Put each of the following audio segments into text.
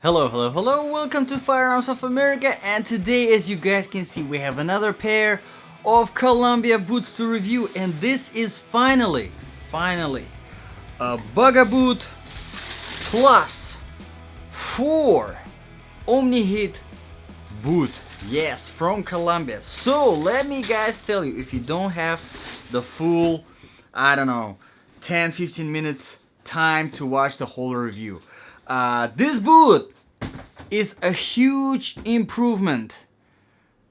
Hello, hello, hello, welcome to Firearms of America, and today, as you guys can see, we have another pair of Columbia boots to review, and this is finally, a Bugaboot Plus IV Omni-Heat boot, yes, from Columbia. So, let me guys tell you, if you don't have the full, I don't know, 10-15 minutes time to watch the whole review, this boot is a huge improvement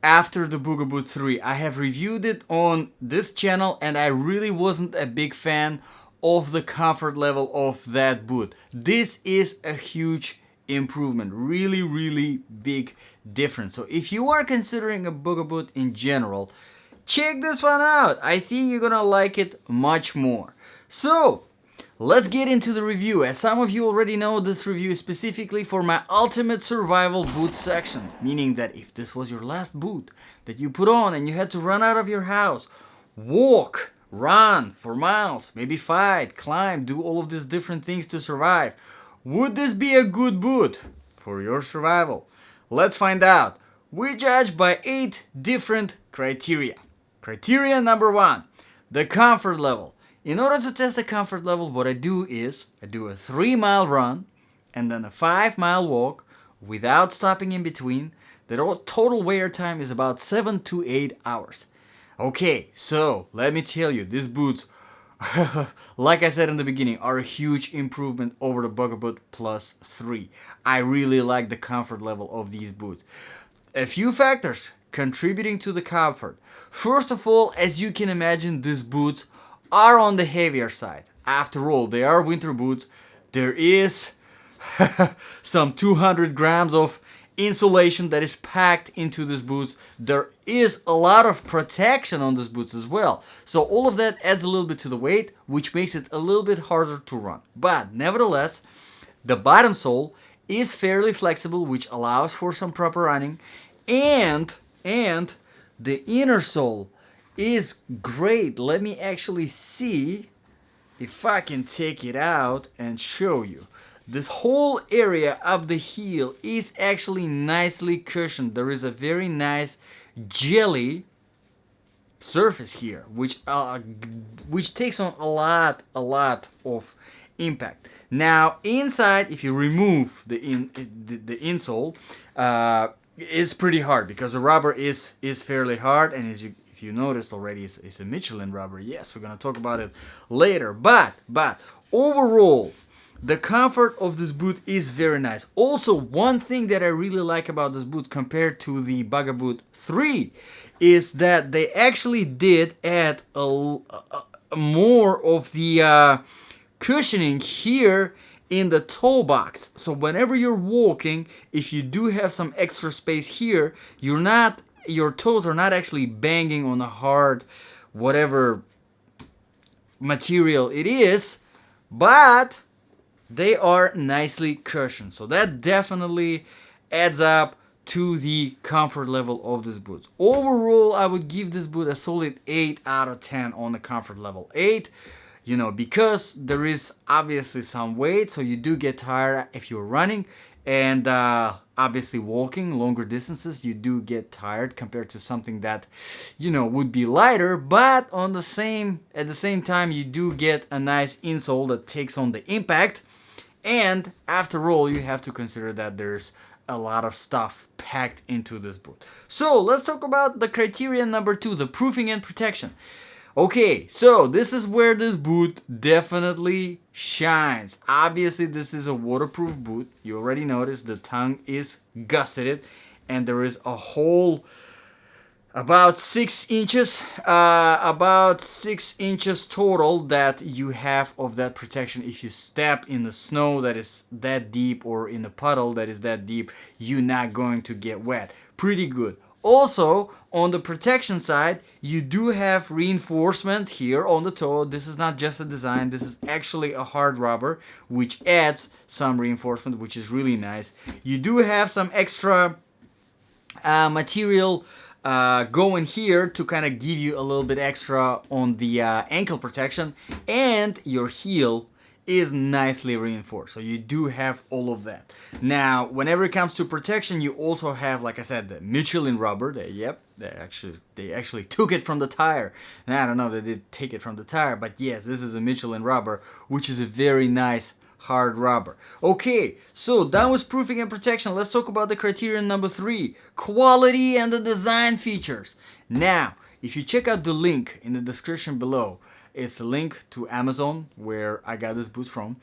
after the Bugaboot 3. I have reviewed it on this channel and I really wasn't a big fan of the comfort level of that boot. This is a huge improvement, really big difference. So if you are considering a Bugaboot in general, check this one out. I think you're gonna like it much more. So let's get into the review. As some of you already know, this review is specifically for my ultimate survival boot section, meaning that if this was your last boot that you put on and you had to run out of your house, walk, run for miles, maybe fight, climb, do all of these different things to survive, would this be a good boot for your survival? Let's find out. We judge by 8 different criteria. Criteria number 1, the comfort level. In order to test the comfort level, what I do is I do a 3-mile run and then a 5-mile walk without stopping in between. The total wear time is about 7 to 8 hours. Okay, so let me tell you, these boots, like I said in the beginning, are a huge improvement over the Bugaboot Plus III. I really like the comfort level of these boots. A few factors contributing to the comfort. First of all, as you can imagine, these boots are on the heavier side. After all, they are winter boots. There is some 200 grams of insulation that is packed into these boots. There is a lot of protection on these boots as well. So all of that adds a little bit to the weight, which makes it a little bit harder to run. But nevertheless, the bottom sole is fairly flexible, which allows for some proper running, and the inner sole is great. Let me actually see if I can take it out and show you. This whole area of the heel is actually nicely cushioned. There is a very nice jelly surface here, which takes on a lot of impact. Now inside, if you remove the insole, it's pretty hard because the rubber is fairly hard, and as you noticed already, it's a Michelin rubber. Yes, we're gonna talk about it later, but overall the comfort of this boot is very nice. Also, one thing that I really like about this boot compared to the Bugaboot 3 is that they actually did add more of the cushioning here in the toe box. So whenever you're walking, if you do have some extra space here, your toes are not actually banging on the hard whatever material it is, but they are nicely cushioned. So that definitely adds up to the comfort level of this boot. Overall, I would give this boot a solid 8 out of 10 on the comfort level. 8, because there is obviously some weight, so you do get tired if you're running, and obviously walking longer distances, you do get tired compared to something that would be lighter, but at the same time you do get a nice insole that takes on the impact. And after all, you have to consider that there's a lot of stuff packed into this boot. So let's talk about the criteria number 2, the proofing and protection. Okay, so this is where this boot definitely shines. Obviously, this is a waterproof boot. You already noticed the tongue is gusseted, and there is a hole about 6 inches, total that you have of that protection. If you step in the snow that is that deep, or in a puddle that is that deep, you're not going to get wet. Pretty good. Also, on the protection side, you do have reinforcement here on the toe. This is not just a design, this is actually a hard rubber, which adds some reinforcement, which is really nice. You do have some extra material going here to kind of give you a little bit extra on the ankle protection, and your heel is nicely reinforced, so you do have all of that. Now whenever it comes to protection, you also have, like I said, the Michelin rubber. They actually took it from the tire. And I don't know if they did take it from the tire, but yes, this is a Michelin rubber, which is a very nice hard rubber. Okay, so that was proofing and protection. Let's talk about the criterion number 3, quality and the design features. Now if you check out the link in the description below, it's a link to Amazon where I got this boot from.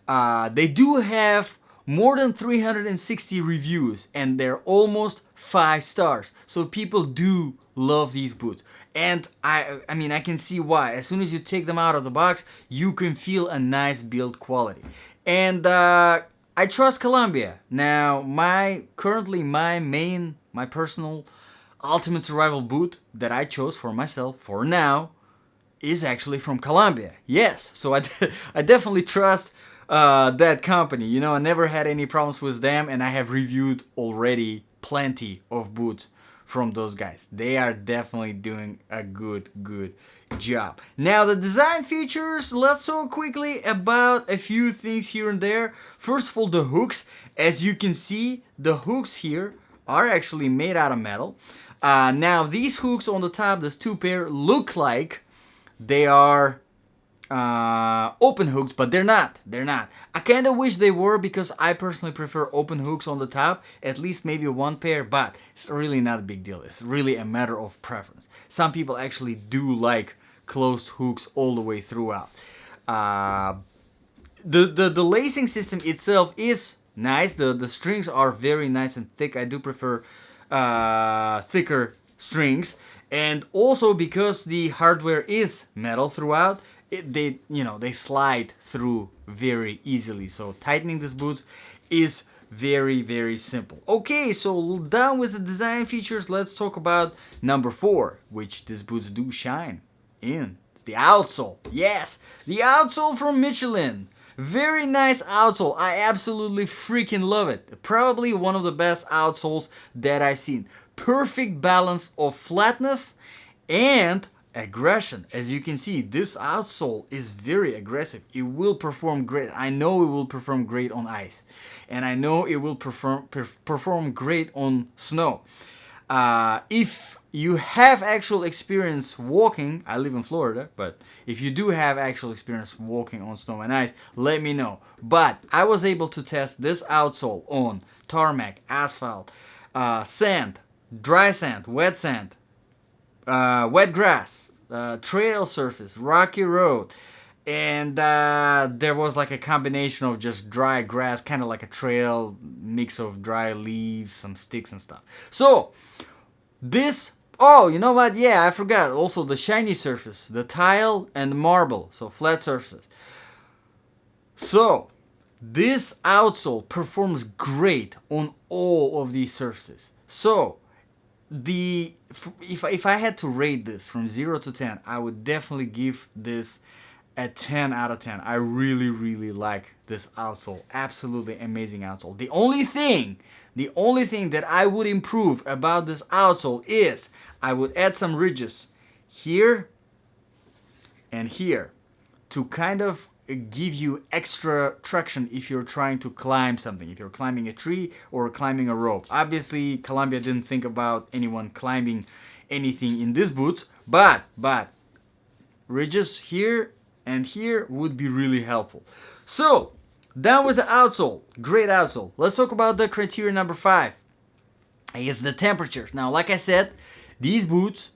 They do have more than 360 reviews and they're almost 5 stars. So people do love these boots. And I mean, I can see why. As soon as you take them out of the box, you can feel a nice build quality. And I trust Columbia. Now, my personal ultimate survival boot that I chose for myself for now is actually from Columbia. Yes, so I definitely trust that company. You know, I never had any problems with them, and I have reviewed already plenty of boots from those guys. They are definitely doing a good job. Now the design features, let's talk quickly about a few things here and there. First of all, the hooks. As you can see, the hooks here are actually made out of metal. Now these hooks on the top, this 2 pair, look like they are open hooks, but they're not. I kind of wish they were, because I personally prefer open hooks on the top, at least maybe 1 pair, but it's really not a big deal. It's really a matter of preference. Some people actually do like closed hooks all the way throughout. The lacing system itself is nice. The strings are very nice and thick. I do prefer thicker strings, and also because the hardware is metal throughout, they slide through very easily. So tightening these boots is very simple. Okay, so done with the design features. Let's talk about number 4, which these boots do shine in, the outsole. Yes, the outsole from Michelin. Very nice outsole. I absolutely freaking love it. Probably one of the best outsoles that I've seen. Perfect balance of flatness and aggression. As you can see, this outsole is very aggressive. It will perform great. I know it will perform great on ice, and I know it will perform great on snow. If you have actual experience walking, I live in Florida, but if you do have actual experience walking on snow and ice, let me know. But I was able to test this outsole on tarmac, asphalt, sand, dry sand, wet grass, trail surface, rocky road, and there was like a combination of just dry grass, kind of like a trail, mix of dry leaves, some sticks and stuff. So this, oh, you know what, yeah, I forgot, also the shiny surface, the tile and marble, so flat surfaces. So this outsole performs great on all of these surfaces. So if I had to rate this from 0 to 10, I would definitely give this a 10 out of 10. I really like this outsole. Absolutely amazing outsole. The only thing that I would improve about this outsole is I would add some ridges here and here to kind of give you extra traction if you're trying to climb something, if you're climbing a tree or climbing a rope. Obviously Columbia didn't think about anyone climbing anything in these boots, but ridges here and here would be really helpful. So down with the outsole, great outsole. Let's talk about the criteria number 5. It's the temperatures. Now, like I said, these boots,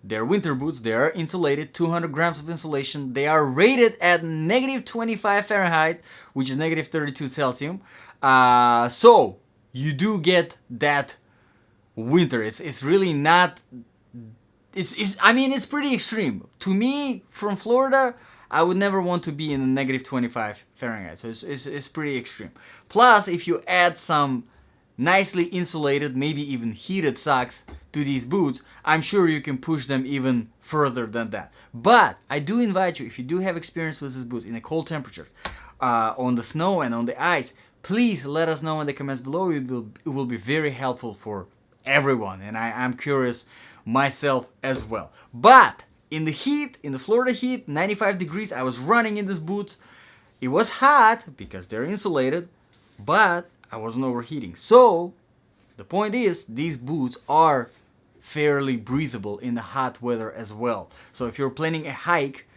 they're winter boots. They are insulated, 200 grams of insulation. They are rated at -25 Fahrenheit, which is -32 Celsius. So you do get that winter. It's really not. I mean, it's pretty extreme. To me, from Florida, I would never want to be in a -25 Fahrenheit. So it's pretty extreme. Plus, if you add some nicely insulated, maybe even heated socks to these boots, I'm sure you can push them even further than that. But I do invite you, if you do have experience with these boots in the cold temperatures, on the snow and on the ice, please let us know in the comments below. It will be very helpful for everyone, and I'm curious myself as well. But in the heat, in the Florida heat, 95 degrees, I was running in these boots. It was hot because they're insulated, but I wasn't overheating. So the point is, these boots are fairly breathable in the hot weather as well. So if you're planning a hike,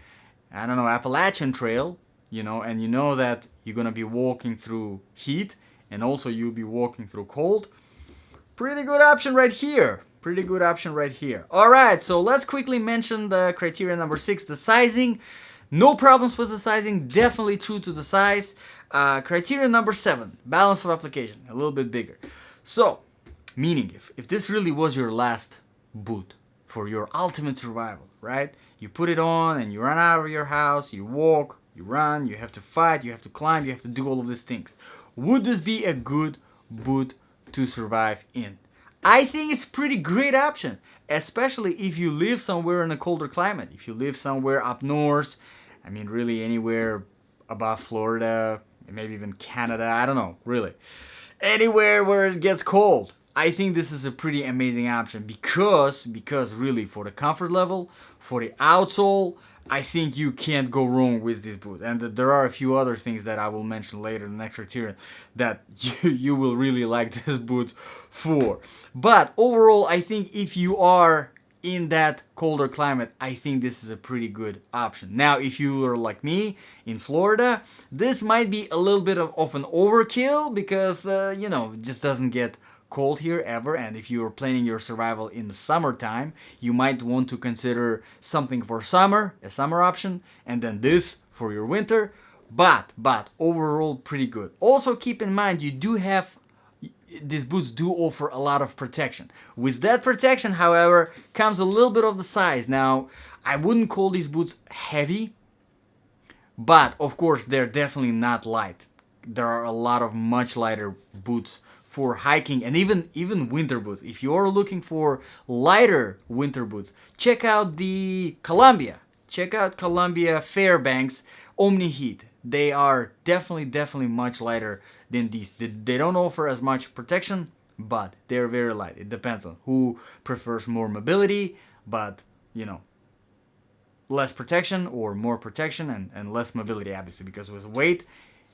I don't know, Appalachian Trail, you know, and you know that you're gonna be walking through heat and also you'll be walking through cold, pretty good option right here. Pretty good option right here. All right, so let's quickly mention the criteria number 6, the sizing. No problems with the sizing, definitely true to the size. Criteria number 7, balance of application, a little bit bigger. So, meaning if this really was your last boot for your ultimate survival, right? You put it on and you run out of your house, you walk, you run, you have to fight, you have to climb, you have to do all of these things. Would this be a good boot to survive in? I think it's a pretty great option, especially if you live somewhere in a colder climate. If you live somewhere up north, I mean really anywhere above Florida, maybe even Canada, I don't know, really. Anywhere where it gets cold. I think this is a pretty amazing option because really for the comfort level, for the outsole, I think you can't go wrong with this boot. And there are a few other things that I will mention later in the next criteria that you will really like this boot for. But overall, I think if you are in that colder climate, I think this is a pretty good option. Now, if you are like me in Florida, this might be a little bit of an overkill because, you know, it just doesn't get cold here ever, and if you are planning your survival in the summertime, you might want to consider something for summer, a summer option, and then this for your winter, but overall pretty good. Also keep in mind you do have, these boots do offer a lot of protection. With that protection, however, comes a little bit of the size. Now, I wouldn't call these boots heavy, but of course they're definitely not light. There are a lot of much lighter boots for hiking and even winter boots. If you're looking for lighter winter boots, check out the Columbia. Check out Columbia Fairbanks Omni-Heat. They are definitely much lighter than these. They don't offer as much protection, but they're very light. It depends on who prefers more mobility, but you know, less protection or more protection and less mobility, obviously, because with weight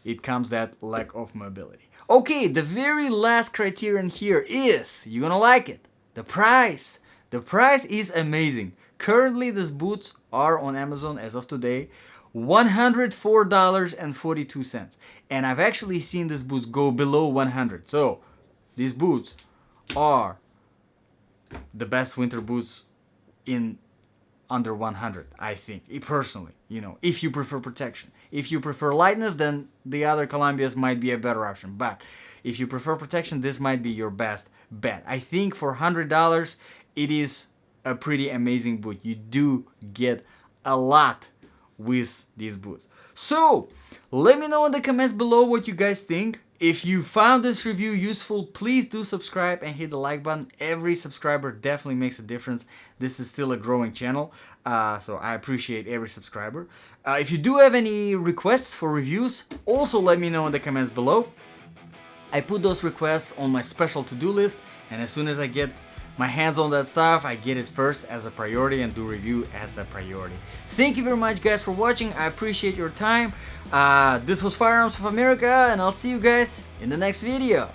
it comes that lack of mobility. Okay, the very last criterion here is, you're gonna like it, the price. The price is amazing. Currently these boots are on Amazon as of today, $104.42. And I've actually seen these boots go below 100. So these boots are the best winter boots in under 100, I think, personally, you know, if you prefer protection. If you prefer lightness, then the other Columbias might be a better option. But if you prefer protection, this might be your best bet. I think for $100, it is a pretty amazing boot. You do get a lot with these boots. So, let me know in the comments below what you guys think. If you found this review useful, please do subscribe and hit the like button. Every subscriber definitely makes a difference. This is still a growing channel, so I appreciate every subscriber. If you do have any requests for reviews, also let me know in the comments below. I put those requests on my special to-do list, and as soon as I get my hands on that stuff, I get it first as a priority and do review as a priority. Thank you very much guys for watching. I appreciate your time. This was Firearms of America, and I'll see you guys in the next video.